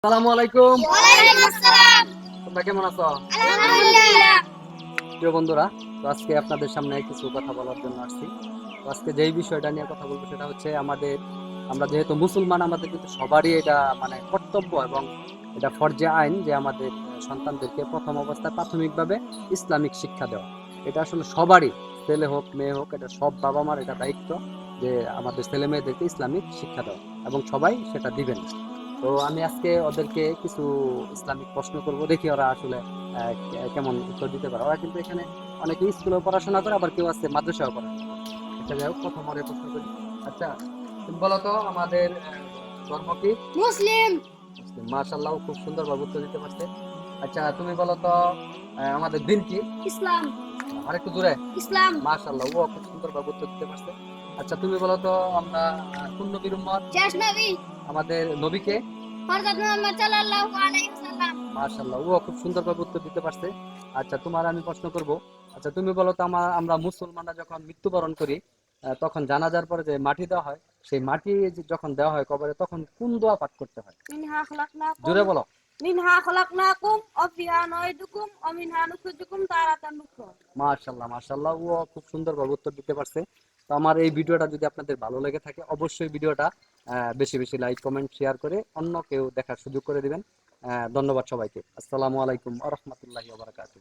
আসসালামু আলাইকুম। ওয়ালাইকুম আসসালাম। তোমরা কেমন আছো? আলহামদুলিল্লাহ। প্রিয় বন্ধুরা, তো আজকে আপনাদের সামনে কিছু কথা বলার জন্য আসছি। তো আজকে যেই বিষয়টা নিয়ে কথা বলবো সেটা হচ্ছে আমরা যেহেতু মুসলমান, আমাদের কিন্তু সবারই এটা মানে কর্তব্য এবং এটা ফরজে আইন যে আমাদের সন্তানদেরকে প্রথম অবস্থায় প্রাথমিকভাবে ইসলামিক শিক্ষা দেওয়া। এটা আসলে সবারই, ছেলে হোক মেয়ে হোক, এটা সব বাবা মার এটা দায়িত্ব যে আমাদের ছেলে মেয়েদেরকে ইসলামিক শিক্ষা দেওয়া, এবং সবাই সেটা দিবেন। তো আমি আজকে ওদেরকে কিছু ইসলামিক প্রশ্ন করব, দেখি ওরা আসলে কেমন উত্তর দিতে পারে। ওরা কিন্তু এখানে অনেকে স্কুলে পড়াশোনা করে, আবার কেউ আছে মাদ্রাসায় পড়াশোনা করে। আচ্ছা, যাই হোক, প্রথম ওরে প্রশ্ন করি। আচ্ছা, তুমি বলো তো আমাদের ধর্ম কি? মুসলিম। মুসলিম। মাশাআল্লাহ, খুব সুন্দরভাবে উত্তর দিতে পারছে। আচ্ছা, তুমি বলো তো আমাদের দিন কি? ইসলাম। ইসলাম। আরেকটু জোরে। ইসলাম। মাশাআল্লাহ, ও খুব সুন্দরভাবে উত্তর দিতে পারছে। আচ্ছা, তুমি বলো তো আমরা কোন নবীর উম্মত? শেষ নবী আমাদের নবীকে? হযরত মুহাম্মদ সাল্লাল্লাহু আলাইহি ওয়াসাল্লাম। মাশাআল্লাহ, ও খুব সুন্দরভাবে উত্তর দিতে পারছে। আচ্ছা, তোমার আমি প্রশ্ন করব। আচ্ছা, তুমি বলো তো আমরা মুসলমানরা যখন মৃত্যুবরণ করি, তখন জানাজার পরে যে মাটি দেওয়া হয়, সেই মাটি যখন দেওয়া হয় কবরে, তখন কোন দোয়া পাঠ করতে হয়? মিনহা খলাকনাকুম জোরে বলো। মিনহা খলাকনাকুম ওয়া ফিহা নুঈদুকুম ওয়া মিনহা নুখরিজুকুম তারাতান উখরা। মাশাআল্লাহ, মাশাআল্লাহ, ও খুব সুন্দরভাবে উত্তর দিতে পারছে। তো আমার এই ভিডিওটা যদি আপনাদের ভালো লেগে থাকে, অবশ্যই ভিডিওটা বেশি বেশি লাইক কমেন্ট শেয়ার করে অন্য কেউ দেখার সুযোগ করে দিবেন। ধন্যবাদ সবাইকে। আসসালামু আলাইকুম ওয়া রাহমাতুল্লাহি ওয়া বারাকাতুহু।